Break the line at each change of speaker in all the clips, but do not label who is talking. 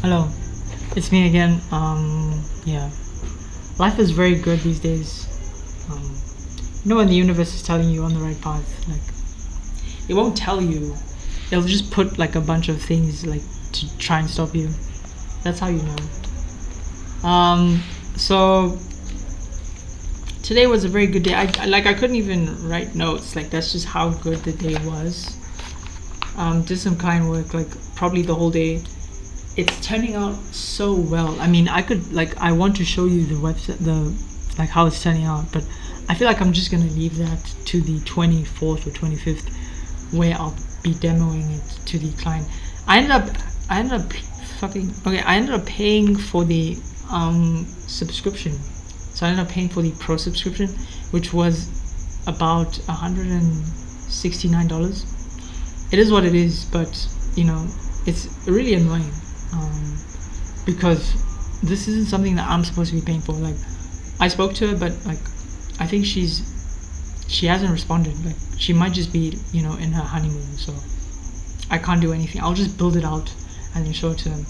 Hello, it's me again. Yeah, life is very good these days. When the universe is telling you on the right path, like it won't tell you. It'll just put like a bunch of things like to try and stop you. That's how you know. So today was a very good day. I couldn't even write notes. Like that's just how good the day was. Did some kind work like probably the whole day. It's turning out so well. I mean, I want to show you the website, like how it's turning out, but I feel like I'm just gonna leave that to the 24th or 25th, where I'll be demoing it to the client. I ended up fucking okay. I ended up paying for the subscription, so I ended up paying for the pro subscription, which was about $169. It is what it is, but it's really annoying because this isn't something that I'm supposed to be paying for. Like, I spoke to her, but like, I think she hasn't responded. Like, she might just be in her honeymoon, so I can't do anything. I'll just build it out and then show it to them,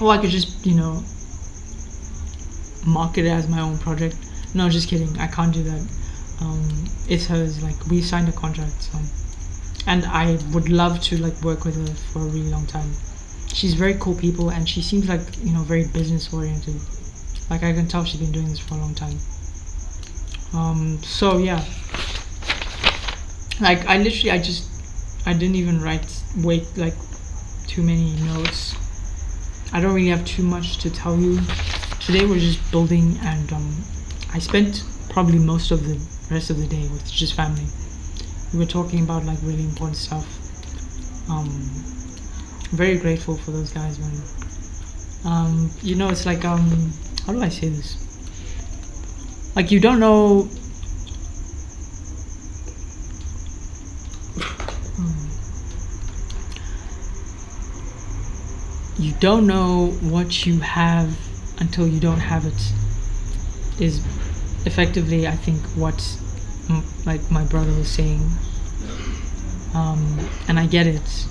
or I could just market it as my own project. No, just kidding. I can't do that. It's hers. Like, we signed a contract, so. And I would love to like work with her for a really long time. She's very cool people, and she seems like very business oriented. Like, I can tell she's been doing this for a long time. So yeah, like I didn't even wait like too many notes. I don't really have too much to tell you. Today we're just building, and I spent probably most of the rest of the day with just family. We were talking about like really important stuff. Very grateful for those guys, man. It's like how do I say this? Like, you don't know. You don't know what you have until you don't have it. Is effectively, I think, what like my brother was saying. And I get it.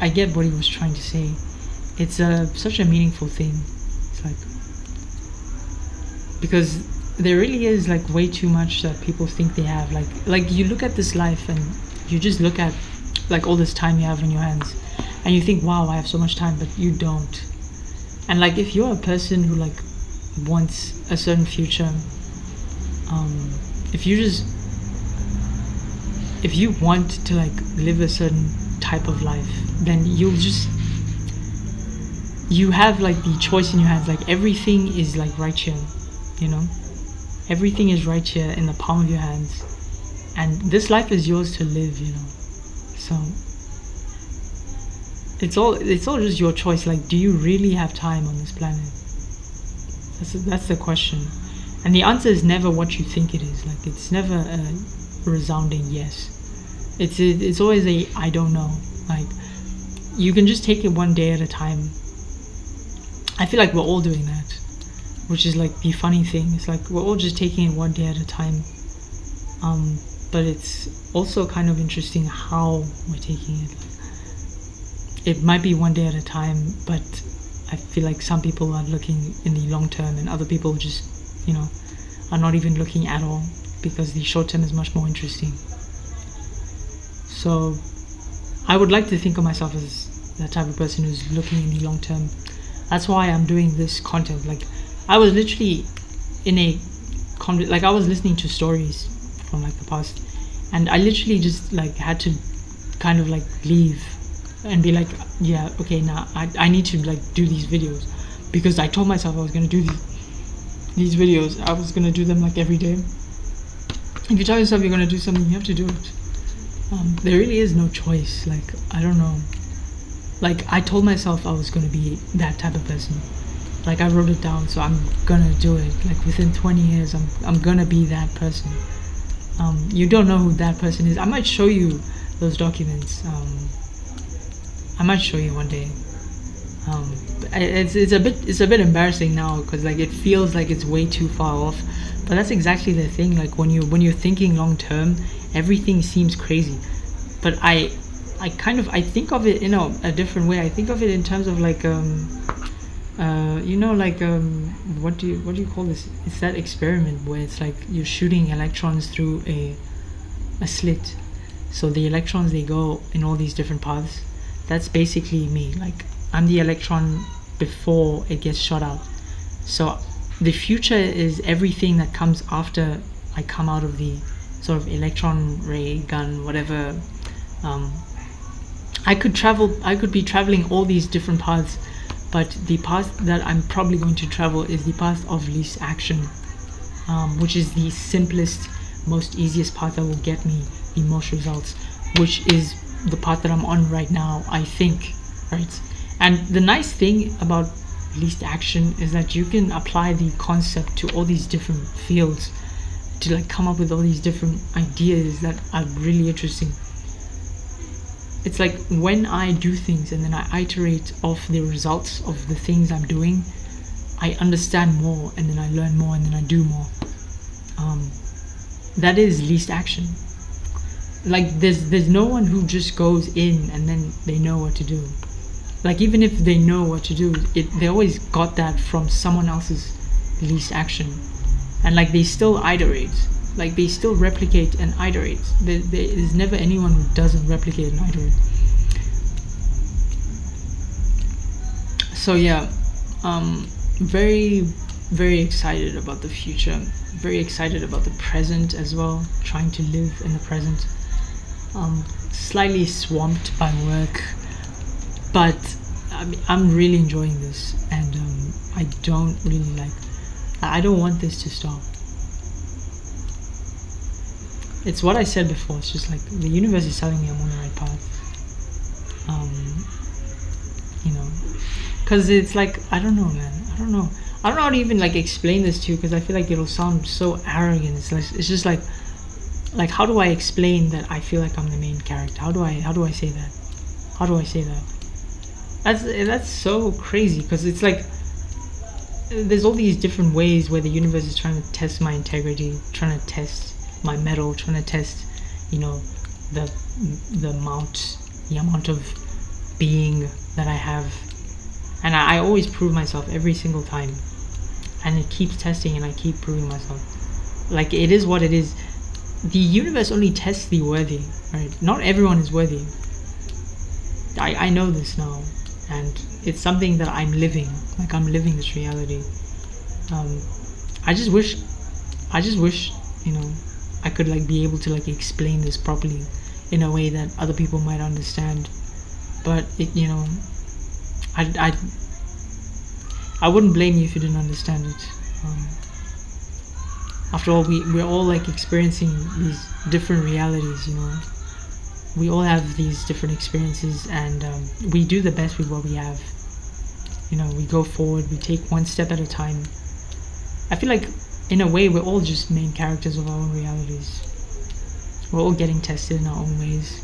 I get what he was trying to say. It's such a meaningful thing. It's like, because there really is like way too much that people think they have. Like you look at this life and you just look at like all this time you have in your hands, and you think, wow, I have so much time, but you don't. And like, if you're a person who like wants a certain future, if you want to like live a certain type of life, then you have like the choice in your hands. Like, everything is like right here, everything is right here in the palm of your hands, and this life is yours to live, so it's all just your choice. Like, do you really have time on this planet? That's the question, and the answer is never what you think it is. Like, it's never a resounding yes. It's always a I don't know. Like, you can just take it one day at a time. I feel like we're all doing that, which is like the funny thing. It's like we're all just taking it one day at a time. But it's also kind of interesting how we're taking it. Like, it might be one day at a time, but I feel like some people are looking in the long term, and other people just, are not even looking at all, because the short term is much more interesting. So I would like to think of myself as that type of person who's looking in the long term. That's why I'm doing this content. Like, I was literally I was listening to stories from like the past, and I literally just like had to kind of like leave and be like, yeah, okay, now I need to like do these videos, because I told myself I was gonna do these videos. I was gonna do them like every day. If you tell yourself you're gonna do something, you have to do it. There really is no choice. Like, I don't know. Like, I told myself I was gonna be that type of person. Like, I wrote it down, so I'm gonna do it. Like, within 20 years, I'm gonna be that person. You don't know who that person is. I might show you those documents. I might show you one day. It's a bit embarrassing now, because like it feels like it's way too far off. But that's exactly the thing. Like, when you're thinking long term, everything seems crazy. But I think of it in a different way. I think of it in terms of like like what do you call this? It's that experiment where it's like you're shooting electrons through a slit. So the electrons, they go in all these different paths. That's basically me. Like, I'm the electron before it gets shot out. So the future is everything that comes after I come out of the sort of electron ray gun, whatever. I could be traveling all these different paths, but the path that I'm probably going to travel is the path of least action, which is the simplest, most easiest path that will get me the most results, which is the path that I'm on right now, I think, right? And the nice thing about least action is that you can apply the concept to all these different fields to like come up with all these different ideas that are really interesting. It's like when I do things and then I iterate off the results of the things I'm doing, I understand more, and then I learn more, and then I do more. That is least action. Like there's no one who just goes in and then they know what to do. Like, even if they know what to do, they always got that from someone else's least action, and like they still iterate, like they still replicate and iterate. There is never anyone who doesn't replicate and iterate. So yeah, very very excited about the future, very excited about the present as well, trying to live in the present. Slightly swamped by work, but I'm really enjoying this, and I don't really I don't want this to stop. It's what I said before. It's just like the universe is telling me I'm on the right path. Because it's like, I don't know, man. I don't know how to even like explain this to you, because I feel like it'll sound so arrogant. It's just like how do I explain that I feel like I'm the main character? How do I say that? How do I say that? That's so crazy, because it's like there's all these different ways where the universe is trying to test my integrity, trying to test my mettle, trying to test, the amount of being that I have, and I always prove myself every single time, and it keeps testing, and I keep proving myself. Like, it is what it is. The universe only tests the worthy, right? Not everyone is worthy. I know this now, and it's something that I'm living. Like, I'm living this reality. I just wish I could like be able to like explain this properly in a way that other people might understand. But I wouldn't blame you if you didn't understand it. After all, we're all like experiencing these different realities. We all have these different experiences, and we do the best with what we have. We go forward, we take one step at a time. I feel like, in a way, we're all just main characters of our own realities. We're all getting tested in our own ways.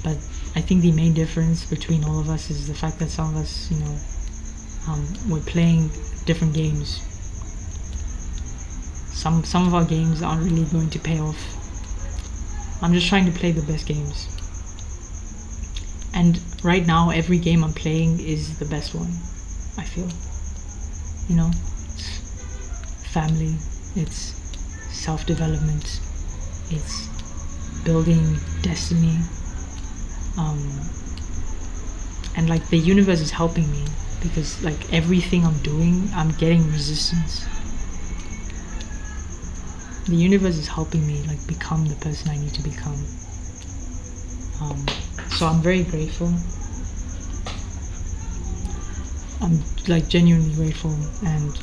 But I think the main difference between all of us is the fact that some of us, we're playing different games. Some of our games aren't really going to pay off. I'm just trying to play the best games. And right now, every game I'm playing is the best one, I feel. Family, it's self-development, it's building destiny, and like the universe is helping me, because like everything I'm doing, I'm getting resistance. The universe is helping me like become the person I need to become. So I'm very grateful. I'm like genuinely grateful, and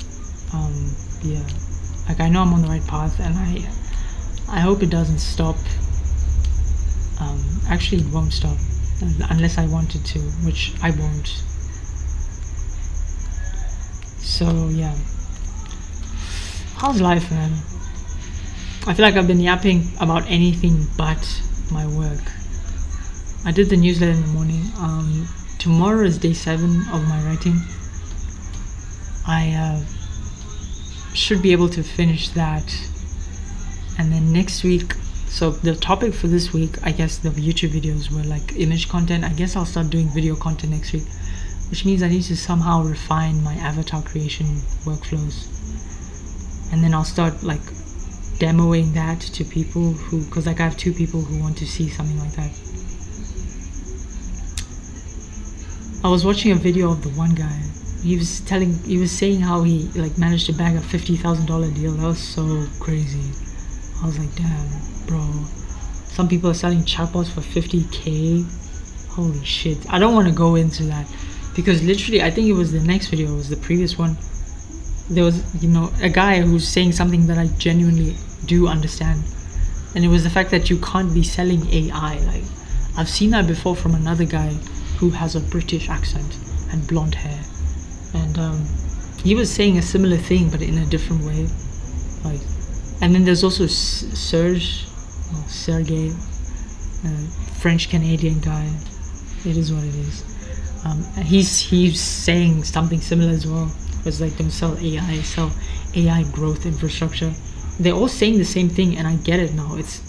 yeah, like I know I'm on the right path, and I hope it doesn't stop. Actually, it won't stop unless I wanted to, which I won't. So yeah, how's life, man? I feel like I've been yapping about anything but my work. I did the newsletter in the morning. Tomorrow is day 7 of my writing. I should be able to finish that, and then next week So the topic for this week, I guess the YouTube videos were like image content. I guess I'll start doing video content next week, which means I need to somehow refine my avatar creation workflows, and then I'll start like demoing that to people who, because like I have 2 people who want to see something like that. I was watching a video of the one guy. He was saying how he like managed to bag a $50,000 deal. That was so crazy. I was like, damn, bro. Some people are selling chatbots for 50K. Holy shit. I don't want to go into that, because literally, I think it was the next video, it was the previous one. There was, a guy who's saying something that I genuinely do understand. And it was the fact that you can't be selling AI. Like, I've seen that before from another guy who has a British accent and blonde hair. And he was saying a similar thing, but in a different way. Like, and then there's also Sergey, French Canadian guy. It is what it is. And he's saying something similar as well. It's like, don't sell AI, sell AI growth infrastructure. They're all saying the same thing, and I get it now. It's,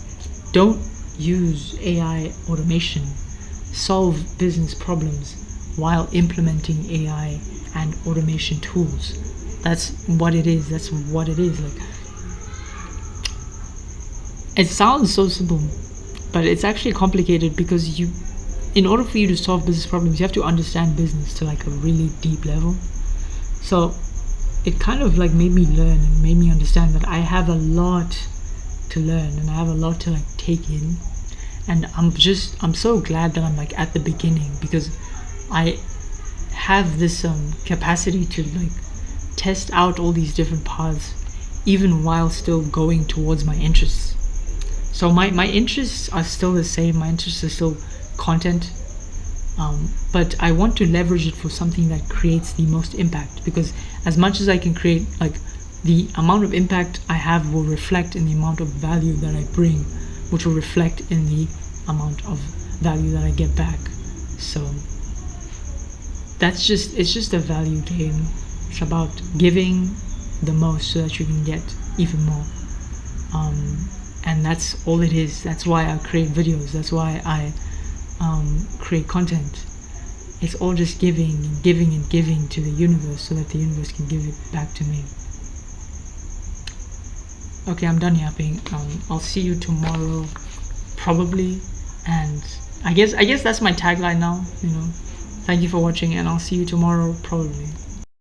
don't use AI automation. Solve business problems while implementing AI and automation tools. That's what it is. That's what it is. Like, it sounds so simple, but it's actually complicated, because in order for you to solve business problems, you have to understand business to like a really deep level. So it kind of like made me learn and made me understand that I have a lot to learn and I have a lot to like take in. And I'm so glad that I'm like at the beginning, because I have this capacity to like test out all these different paths, even while still going towards my interests. So my interests are still the same. My interests are still content, but I want to leverage it for something that creates the most impact, because as much as I can create, like, the amount of impact I have will reflect in the amount of value that I bring, which will reflect in the amount of value that I get back. So it's just a value game. It's about giving the most so that you can get even more. And that's all it is. That's why I create videos. That's why I create content. It's all just giving and giving and giving to the universe, so that the universe can give it back to me. Okay, I'm done yapping. I'll see you tomorrow, probably. And I guess that's my tagline now. Thank you for watching, and I'll see you tomorrow, probably.